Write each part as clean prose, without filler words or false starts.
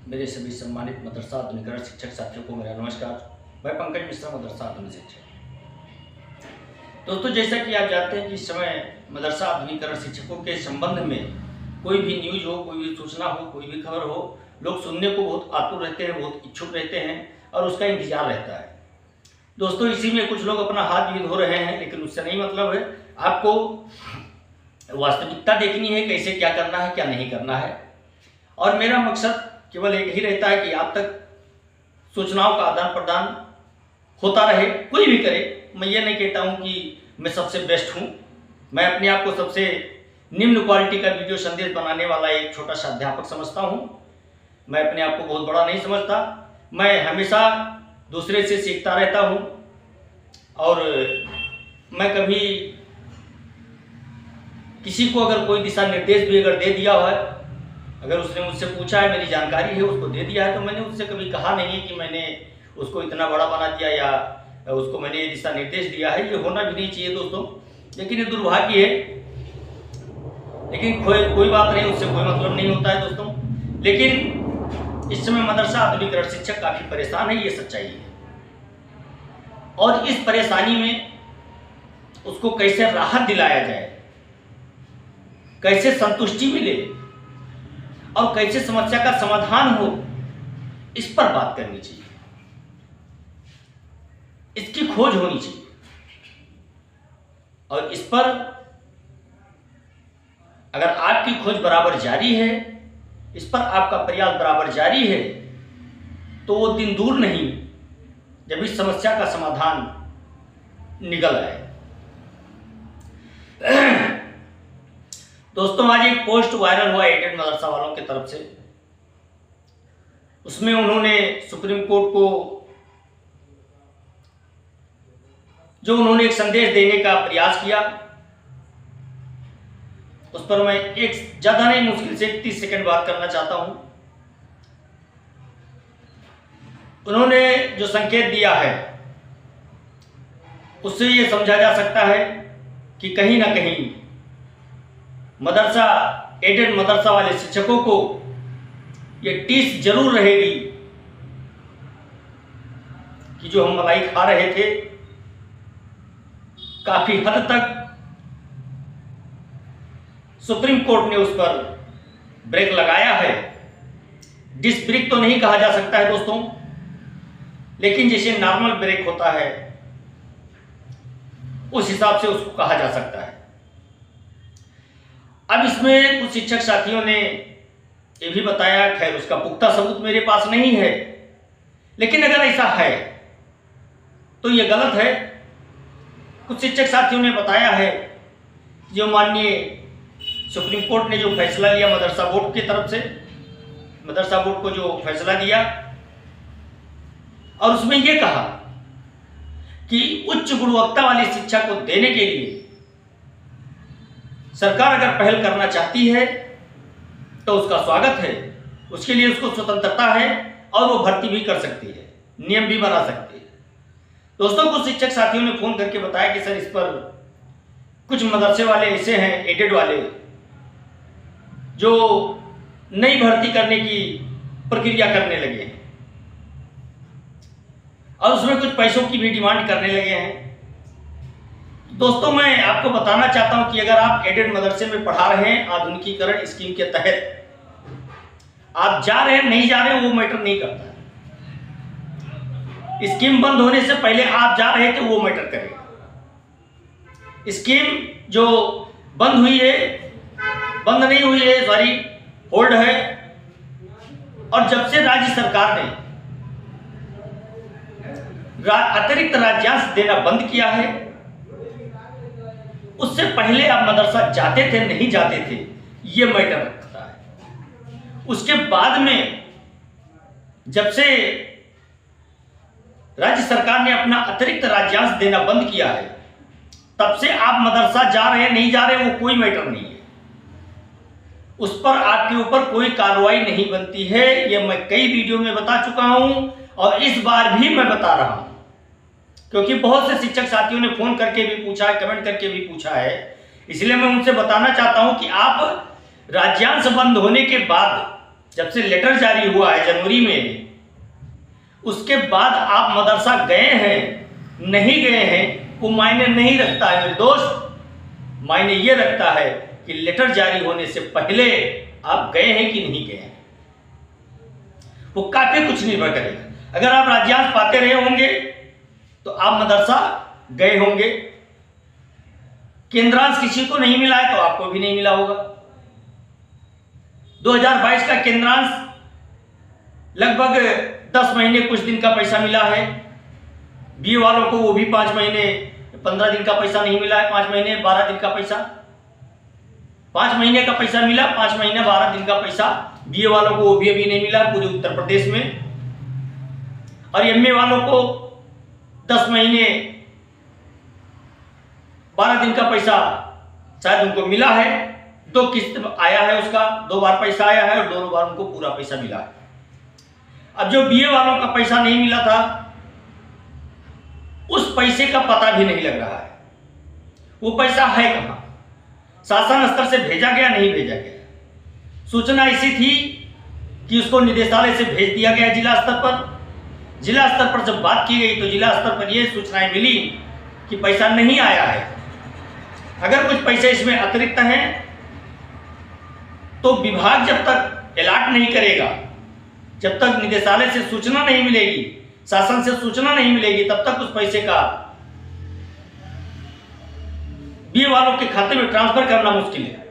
मेरे सभी सम्मानित मदरसा आधुनिकरण शिक्षक साथियों को मेरा नमस्कार। मैं पंकज मिश्रा, मदरसा आधुनिक शिक्षक। दोस्तों, जैसा कि आप जानते हैं कि इस समय मदरसा आधुनिकरण शिक्षकों के संबंध में कोई भी न्यूज हो, कोई भी सूचना हो, कोई भी खबर हो, लोग सुनने को बहुत आतुर रहते हैं, बहुत इच्छुक रहते हैं और उसका इंतजार रहता है। दोस्तों, इसी में कुछ लोग अपना हाथ भी धो रहे हैं, लेकिन उससे नहीं मतलब है। आपको वास्तविकता देखनी है, कैसे क्या करना है, क्या नहीं करना है। और मेरा मकसद केवल एक ही रहता है कि आप तक सूचनाओं का आदान प्रदान होता रहे, कोई भी करे। मैं ये नहीं कहता हूँ कि मैं सबसे बेस्ट हूँ। मैं अपने आप को सबसे निम्न क्वालिटी का वीडियो संदेश बनाने वाला एक छोटा सा अध्यापक समझता हूँ। मैं अपने आप को बहुत बड़ा नहीं समझता। मैं हमेशा दूसरे से सीखता रहता हूँ और मैं कभी किसी को अगर कोई दिशा निर्देश भी अगर दे दिया है, अगर उसने मुझसे पूछा है, मेरी जानकारी है, उसको दे दिया है, तो मैंने उससे कभी कहा नहीं है कि मैंने उसको इतना बड़ा बना दिया या उसको मैंने ये दिशा निर्देश दिया है। ये होना भी नहीं चाहिए दोस्तों, लेकिन ये दुर्भाग्य है। लेकिन कोई बात नहीं, उससे कोई मतलब नहीं होता है दोस्तों। लेकिन इस समय मदरसा आधुनिकरण शिक्षक काफ़ी परेशान है, ये सच्चाई है। और इस परेशानी में उसको कैसे राहत दिलाया जाए, कैसे संतुष्टि मिले और कैसे समस्या का समाधान हो, इस पर बात करनी चाहिए, इसकी खोज होनी चाहिए। और इस पर अगर आपकी खोज बराबर जारी है, इस पर आपका प्रयास बराबर जारी है, तो वो दिन दूर नहीं जब इस समस्या का समाधान निकल आए। दोस्तों, आज एक पोस्ट वायरल हुआ एडेड मदरसा वालों की तरफ से। उसमें उन्होंने सुप्रीम कोर्ट को जो उन्होंने एक संदेश देने का प्रयास किया, उस पर मैं एक ज्यादा नहीं, मुश्किल से 30 सेकंड बात करना चाहता हूं। उन्होंने जो संकेत दिया है, उससे ये समझा जा सकता है कि कहीं ना कहीं मदरसा एडेड मदरसा वाले शिक्षकों को ये टीस जरूर रहेगी कि जो हम मलाई खा रहे थे, काफी हद तक सुप्रीम कोर्ट ने उस पर ब्रेक लगाया है। डिस्क ब्रेक तो नहीं कहा जा सकता है दोस्तों, लेकिन जैसे नॉर्मल ब्रेक होता है उस हिसाब से उसको कहा जा सकता है। अब इसमें कुछ शिक्षक साथियों ने ये भी बताया, खैर उसका पुख्ता सबूत मेरे पास नहीं है, लेकिन अगर ऐसा है तो ये गलत है। कुछ शिक्षक साथियों ने बताया है जो माननीय सुप्रीम कोर्ट ने जो फैसला लिया मदरसा बोर्ड की तरफ से, मदरसा बोर्ड को जो फैसला दिया, और उसमें यह कहा कि उच्च गुणवत्ता वाली शिक्षा को देने के लिए सरकार अगर पहल करना चाहती है तो उसका स्वागत है, उसके लिए उसको स्वतंत्रता है और वो भर्ती भी कर सकती है, नियम भी बना सकती है। दोस्तों, कुछ शिक्षक साथियों ने फोन करके बताया कि सर, इस पर कुछ मदरसे वाले ऐसे हैं एडेड वाले जो नई भर्ती करने की प्रक्रिया करने लगे हैं और उसमें कुछ पैसों की भी डिमांड करने लगे हैं। दोस्तों, मैं आपको बताना चाहता हूं कि अगर आप एडेड मदरसे में पढ़ा रहे हैं आधुनिकीकरण स्कीम के तहत, आप जा रहे हैं नहीं जा रहे, वो मैटर नहीं करता। स्कीम बंद होने से पहले आप जा रहे थे, वो मैटर करेगा। स्कीम जो बंद हुई है, बंद नहीं हुई है, सॉरी, होल्ड है, और जब से राज्य सरकार ने अतिरिक्त राज्यांश देना बंद किया है, उससे पहले आप मदरसा जाते थे नहीं जाते थे, ये मैटर रखता है। उसके बाद में जब से राज्य सरकार ने अपना अतिरिक्त राज्यांश देना बंद किया है, तब से आप मदरसा जा रहे हैं नहीं जा रहे, वो कोई मैटर नहीं है। उस पर आपके ऊपर कोई कार्रवाई नहीं बनती है। यह मैं कई वीडियो में बता चुका हूं और इस बार भी मैं बता रहा हूं, क्योंकि बहुत से शिक्षक साथियों ने फोन करके भी पूछा है, कमेंट करके भी पूछा है। इसलिए मैं उनसे बताना चाहता हूं कि आप राज्यांश बंद होने के बाद जब से लेटर जारी हुआ है जनवरी में, उसके बाद आप मदरसा गए हैं नहीं गए हैं वो मायने नहीं रखता है मेरे दोस्त। मायने ये रखता है कि लेटर जारी होने से पहले आप गए हैं कि नहीं गए हैं। वो काफी कुछ निर्भर करेगा। अगर आप राज्यांश पाते रहे होंगे तो आप मदरसा गए होंगे। केंद्रांश किसी को नहीं मिला है तो आपको भी नहीं मिला होगा। 2022 का केंद्रांश लगभग 10 महीने कुछ दिन का पैसा मिला है। बीए वालों को वो भी 5 महीने 15 दिन का पैसा नहीं मिला है। 5 महीने 12 दिन का पैसा, 5 महीने का पैसा मिला, 5 महीने 12 दिन का पैसा बीए वालों को वो भी अभी नहीं मिला पूरे उत्तर प्रदेश में। और एमए वालों को 10 महीने 12 दिन का पैसा शायद उनको मिला है। 2 किस्त आया है उसका, 2 बार पैसा आया है और दोनों बार उनको पूरा पैसा मिला है। अब जो बीए वालों का पैसा नहीं मिला था उस पैसे का पता भी नहीं लग रहा है। वो पैसा है कहां? शासन स्तर से भेजा गया नहीं भेजा गया। सूचना ऐसी थी कि उसको निदेशालय से भेज दिया गया जिला स्तर पर। जिला स्तर पर जब बात की गई तो जिला स्तर पर यह सूचनाएं मिली कि पैसा नहीं आया है। अगर कुछ पैसे इसमें अतिरिक्त हैं तो विभाग जब तक अलॉट नहीं करेगा, जब तक निदेशालय से सूचना नहीं मिलेगी, शासन से सूचना नहीं मिलेगी, तब तक उस पैसे का बीए वालों के खाते में ट्रांसफर करना मुश्किल है।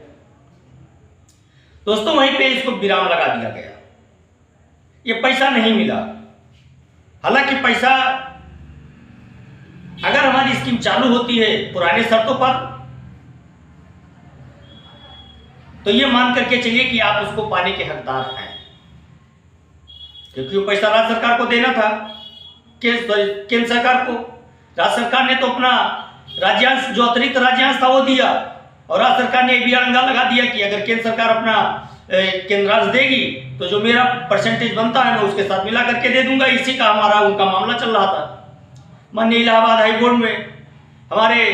दोस्तों वहीं पे इसको विराम लगा दिया गया। ये पैसा नहीं मिला। हालांकि पैसा अगर हमारी स्कीम चालू होती है पुराने शर्तों पर तो ये मान करके चलिए कि आप उसको पाने के हकदार हैं, क्योंकि वो पैसा राज्य सरकार को देना था, केंद्र सरकार को। राज्य सरकार ने तो अपना राज्यांश जो अतिरिक्त राज्यांश था वो दिया और राज्य सरकार ने भी अड़ंगा लगा दिया कि अगर केंद्र सरकार अपना केंद्रांश देगी तो जो मेरा परसेंटेज बनता है मैं उसके साथ मिला करके दे दूंगा। इसी का हमारा उनका मामला चल रहा था। माननीय इलाहाबाद हाई कोर्ट में हमारे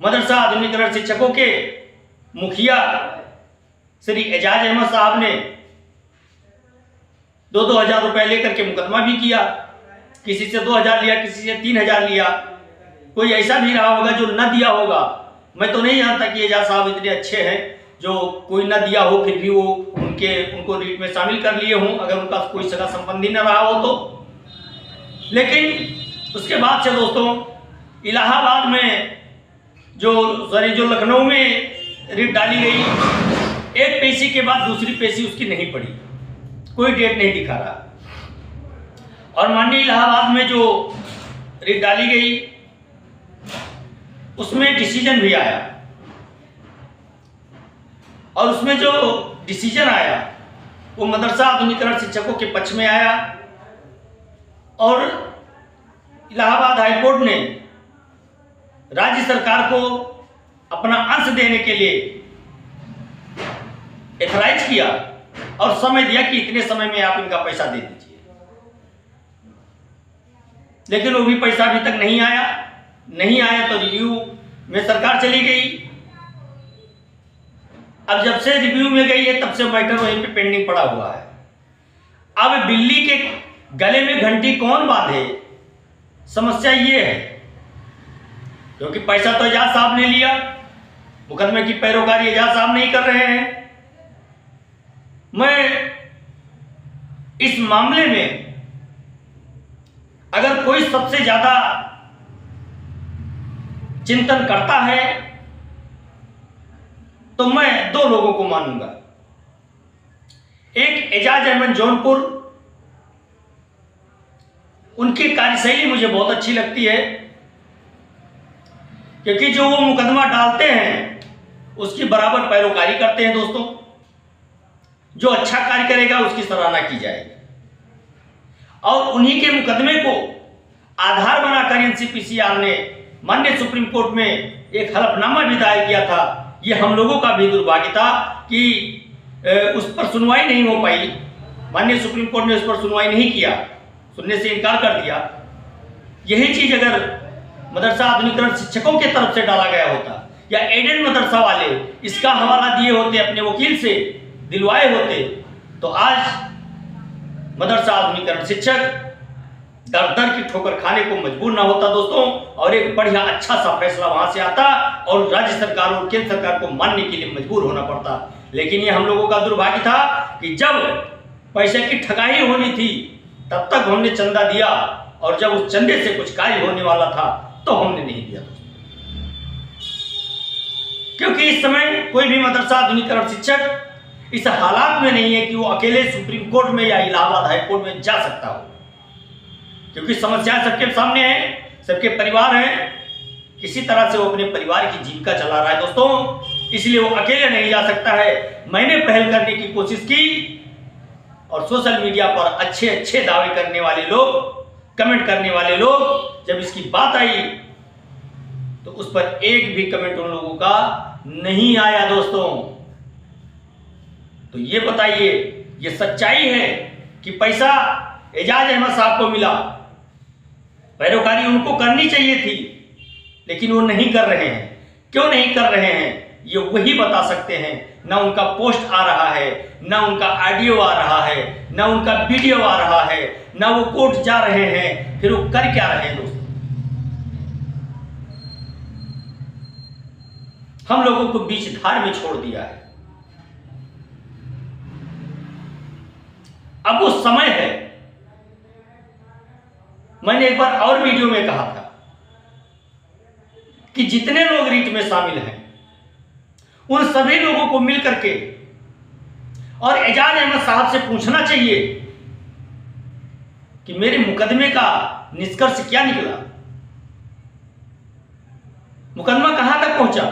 मदरसा आधुनिकीकरण शिक्षकों के मुखिया श्री एजाज अहमद साहब ने 2-2 हजार रुपए लेकर के मुकदमा भी किया। किसी से 2000 लिया, किसी से 3000 लिया। कोई ऐसा भी रहा होगा जो न दिया होगा। मैं तो नहीं जानता कि एजाज साहब इतने अच्छे हैं जो कोई न दिया हो फिर भी वो उनको रीट में शामिल कर लिए हों, अगर उनका कोई सगा संबंधी न रहा हो तो। लेकिन उसके बाद से दोस्तों इलाहाबाद में जो लखनऊ में रीट डाली गई, एक पेशी के बाद दूसरी पेशी उसकी नहीं पड़ी, कोई डेट नहीं दिखा रहा। और माननीय इलाहाबाद में जो रीट डाली गई उसमें डिसीजन भी आया और उसमें जो डिसीजन आया वो मदरसा आधुनिकीकरण शिक्षकों के पक्ष में आया और इलाहाबाद हाईकोर्ट ने राज्य सरकार को अपना अंश देने के लिए एथराइज किया और समय दिया कि इतने समय में आप इनका पैसा दे दीजिए। लेकिन वो भी पैसा अभी तक नहीं आया। नहीं आया तो रिव्यू में सरकार चली गई। अब जब से रिव्यू में गई है तब से मैटर वहीं पे पेंडिंग पड़ा हुआ है। अब बिल्ली के गले में घंटी कौन बांधे, समस्या ये है। क्योंकि पैसा तो एजाज साहब ने लिया, मुकदमे की पैरोकारी एजाज साहब नहीं कर रहे हैं। मैं इस मामले में अगर कोई सबसे ज्यादा चिंतन करता है तो मैं 2 लोगों को मानूंगा। एक एजाज अहमद जौनपुर, उनकी कार्यशैली मुझे बहुत अच्छी लगती है क्योंकि जो वो मुकदमा डालते हैं उसकी बराबर पैरोकारी करते हैं। दोस्तों जो अच्छा कार्य करेगा उसकी सराहना की जाएगी और उन्हीं के मुकदमे को आधार बनाकर एनसीपीसीआर ने माननीय सुप्रीम कोर्ट में एक हलफनामा भी दायर किया था। ये हम लोगों का भी दुर्भाग्य था कि उस पर सुनवाई नहीं हो पाई। माननीय सुप्रीम कोर्ट ने उस पर सुनवाई नहीं किया, सुनने से इनकार कर दिया। यही चीज अगर मदरसा आधुनिकीकरण शिक्षकों की तरफ से डाला गया होता या एडेड मदरसा वाले इसका हवाला दिए होते, अपने वकील से दिलवाए होते, तो आज मदरसा आधुनिकीकरण शिक्षक दर दर की ठोकर खाने को मजबूर ना होता दोस्तों, और एक बढ़िया अच्छा सा फैसला वहां से आता और राज्य सरकार और केंद्र सरकार को मानने के लिए मजबूर होना पड़ता। लेकिन ये हम लोगों का दुर्भाग्य था कि जब पैसे की ठगाई होनी थी तब तक हमने चंदा दिया, और जब उस चंदे से कुछ कार्य होने वाला था तो हमने नहीं दिया दोस्तों। क्योंकि इस समय कोई भी मदरसा आधुनिकीकरण शिक्षक इस हालात में नहीं है कि वो अकेले सुप्रीम कोर्ट में या इलाहाबाद हाई कोर्ट में जा सकता हो, क्योंकि समस्याएं सबके सामने हैं, सबके परिवार हैं, किसी तरह से वो अपने परिवार की जीविका चला रहा है दोस्तों, इसलिए वो अकेले नहीं जा सकता है। मैंने पहल करने की कोशिश की और सोशल मीडिया पर अच्छे अच्छे दावे करने वाले लोग, कमेंट करने वाले लोग, जब इसकी बात आई तो उस पर एक भी कमेंट उन लोगों का नहीं आया दोस्तों। तो ये बताइए, ये सच्चाई है कि पैसा एजाज अहमद साहब को मिला, पैरोकारी उनको करनी चाहिए थी, लेकिन वो नहीं कर रहे हैं। क्यों नहीं कर रहे हैं ये वही बता सकते हैं। ना उनका पोस्ट आ रहा है, ना उनका ऑडियो आ रहा है, ना उनका वीडियो आ रहा है, ना वो कोर्ट जा रहे हैं, फिर वो कर क्या रहे हैं दोस्तों। हम लोगों को बीच धार में छोड़ दिया है। अब वो समय है, मैंने एक बार और वीडियो में कहा था कि जितने लोग रीट में शामिल हैं उन सभी लोगों को मिलकर के और एजाज अहमद साहब से पूछना चाहिए कि मेरे मुकदमे का निष्कर्ष क्या निकला, मुकदमा कहां तक पहुंचा,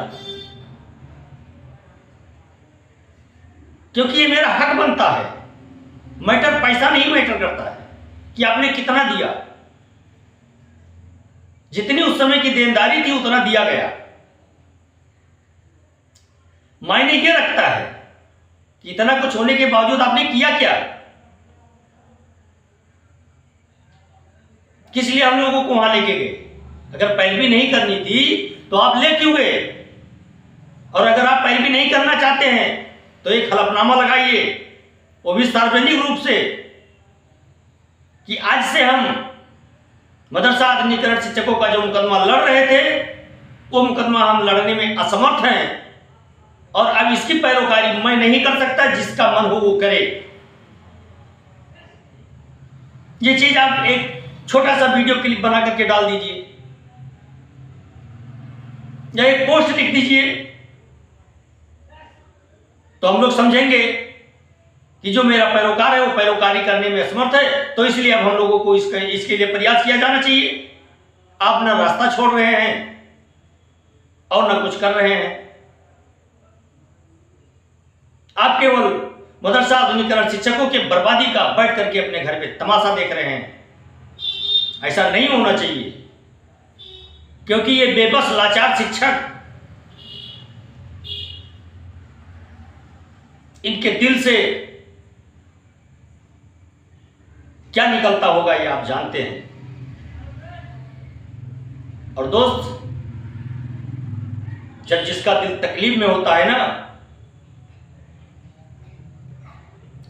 क्योंकि ये मेरा हक बनता है। मैटर पैसा नहीं मैटर करता है कि आपने कितना दिया, जितनी उस समय की देनदारी थी उतना दिया गया। मायने ये रखता है कि इतना कुछ होने के बावजूद आपने किया क्या, किस लिए हम लोगों को वहां लेके गए। अगर पैरवी नहीं करनी थी तो आप ले क्यों गए, और अगर आप पैरवी नहीं करना चाहते हैं तो एक हलफनामा लगाइए, वो भी सार्वजनिक रूप से, कि आज से हम मदरसा आधुनिकीकरण शिक्षकों का जो मुकदमा लड़ रहे थे वो मुकदमा हम लड़ने में असमर्थ हैं, और अब इसकी पैरोकारी मैं नहीं कर सकता, जिसका मन हो वो करे। ये चीज आप एक छोटा सा वीडियो क्लिप बना करके डाल दीजिए या एक पोस्ट लिख दीजिए, तो हम लोग समझेंगे कि जो मेरा पैरोकार है वो पैरोकारी करने में असमर्थ है, तो इसलिए अब हम लोगों को इसके लिए प्रयास किया जाना चाहिए। आप ना रास्ता छोड़ रहे हैं और ना कुछ कर रहे हैं, आप केवल मदरसा आधुनिकीकरण शिक्षकों के बर्बादी का बैठ करके अपने घर पे तमाशा देख रहे हैं। ऐसा नहीं होना चाहिए, क्योंकि ये बेबस लाचार शिक्षक, इनके दिल से क्या निकलता होगा ये आप जानते हैं। और दोस्त, जब जिसका दिल तकलीफ में होता है ना,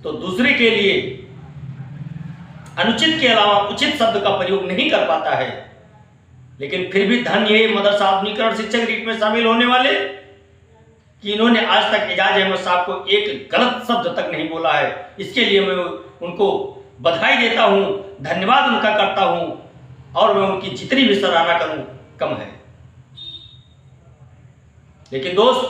तो दूसरे के लिए अनुचित के अलावा उचित शब्द का प्रयोग नहीं कर पाता है। लेकिन फिर भी धन्य है मदरसा आधुनिकीकरण शिक्षक रीट में शामिल होने वाले कि इन्होंने आज तक एजाज अहमद साहब को एक गलत शब्द तक नहीं बोला है। इसके लिए मैं उनको बधाई देता हूं, धन्यवाद उनका करता हूं, और मैं उनकी जितनी भी सराहना करूं कम है। लेकिन दोस्त,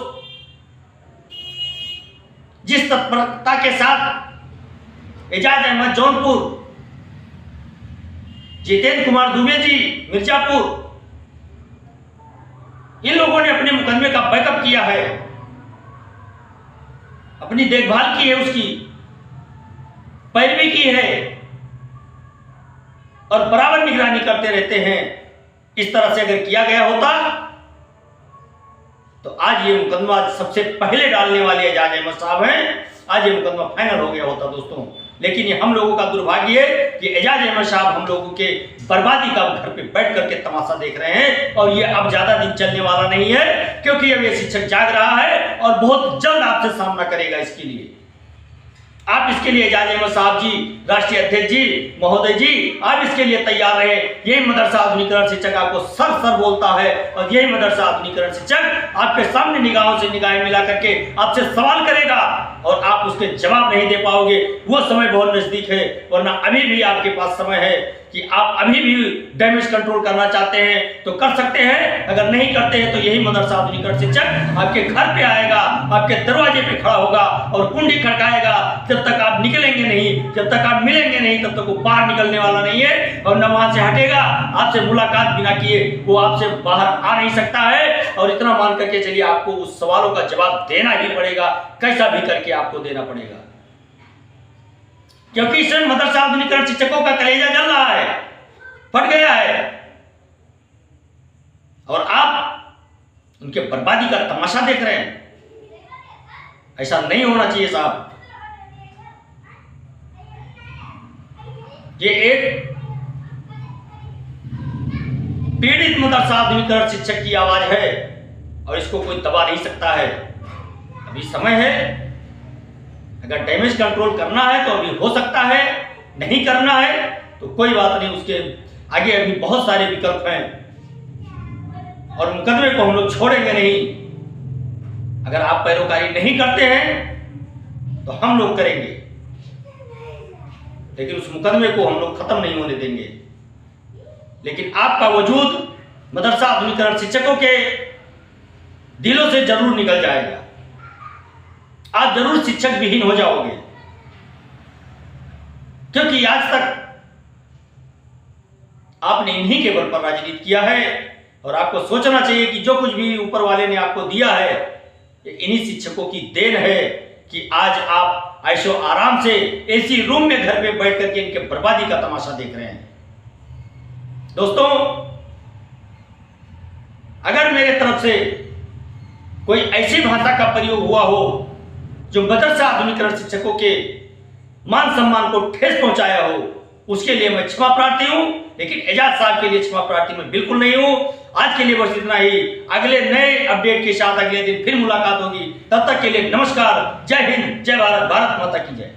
जिस तत्परता के साथ एजाज अहमद जौनपुर, जितेंद्र कुमार दुबे जी मिर्जापुर, इन लोगों ने अपने मुकदमे का बैकअप किया है, अपनी देखभाल की है, उसकी पैरवी की है और बराबर निगरानी करते रहते हैं। इस तरह से अगर किया गया होता तो आज ये मुकदमा सबसे पहले डालने वाले एजाज अहमद साहब हैं, आज ये मुकदमा फाइनल हो गया होता दोस्तों। लेकिन ये हम लोगों का दुर्भाग्य है कि एजाज अहमद साहब हम लोगों के बर्बादी का घर पे बैठ करके तमाशा देख रहे हैं, और ये अब ज्यादा दिन चलने वाला नहीं है, क्योंकि अब ये शिक्षक जाग रहा है और बहुत जल्द आपसे सामना करेगा। इसके लिए आप इसके लिए एजाज अहमद साहब जी, राष्ट्रीय अध्यक्ष जी, महोदय जी, आप इसके लिए तैयार रहे। यही मदरसा आधुनिकीकरण शिक्षक आपको सर बोलता है और यही मदरसा आधुनिकीकरण शिक्षक आपके सामने निगाहों से निगाहें मिला करके आपसे सवाल करेगा और आप उसके जवाब नहीं दे पाओगे। वो समय बहुत नजदीक है, वरना अभी भी आपके पास समय है कि आप अभी भी डैमेज कंट्रोल करना चाहते हैं तो कर सकते हैं। अगर नहीं करते हैं तो यही मदरसा आधुनिकीकरण शिक्षक आपके घर पे आएगा, आपके दरवाजे पे खड़ा होगा और कुंडी खड़काएगा। जब तक आप निकलेंगे नहीं, जब तक आप मिलेंगे नहीं, तब तक वो बाहर निकलने वाला नहीं है और न वहां से हटेगा। आपसे मुलाकात बिना किए वो आपसे बाहर आ नहीं सकता है। और इतना मान करके चलिए, आपको उस सवालों का जवाब देना ही पड़ेगा, कैसा भी करके आपको देना पड़ेगा, क्योंकि इसमें मदरसा आधुनिकीकरण शिक्षकों का कलेजा जल रहा है, फट गया है और आप उनके बर्बादी का तमाशा देख रहे हैं। ऐसा नहीं होना चाहिए साहब। ये एक पीड़ित मदरसा आधुनिकीकरण शिक्षक की आवाज है और इसको कोई दबा नहीं सकता है। अभी समय है, अगर डैमेज कंट्रोल करना है तो अभी हो सकता है, नहीं करना है तो कोई बात नहीं, उसके आगे अभी बहुत सारे विकल्प हैं और मुकदमे को हम लोग छोड़ेंगे नहीं। अगर आप पैरोकारी नहीं करते हैं तो हम लोग करेंगे, लेकिन उस मुकदमे को हम लोग खत्म नहीं होने देंगे। लेकिन आपका वजूद मदरसा आधुनिकीकरण शिक्षकों के दिलों से जरूर निकल जाएगा। आप जरूर शिक्षक विहीन हो जाओगे, क्योंकि आज तक आपने इन्हीं के बल पर राजनीति किया है और आपको सोचना चाहिए कि जो कुछ भी ऊपर वाले ने आपको दिया है ये इन्हीं शिक्षकों की देन है कि आज आप ऐशो आराम से एसी रूम में घर में बैठ करके इनके बर्बादी का तमाशा देख रहे हैं। दोस्तों, अगर मेरे तरफ से कोई ऐसी भाषा का प्रयोग हुआ हो जो मदरसा आधुनिकीकरण शिक्षकों के मान सम्मान को ठेस पहुंचाया हो, उसके लिए मैं क्षमा प्रार्थी हूं, लेकिन एजाज साहब के लिए क्षमा प्रार्थी मैं बिल्कुल नहीं हूं। आज के लिए बस इतना ही। अगले नए अपडेट के साथ अगले दिन फिर मुलाकात होगी। तब तक के लिए नमस्कार, जय हिंद, जय भारत, भारत माता की जय।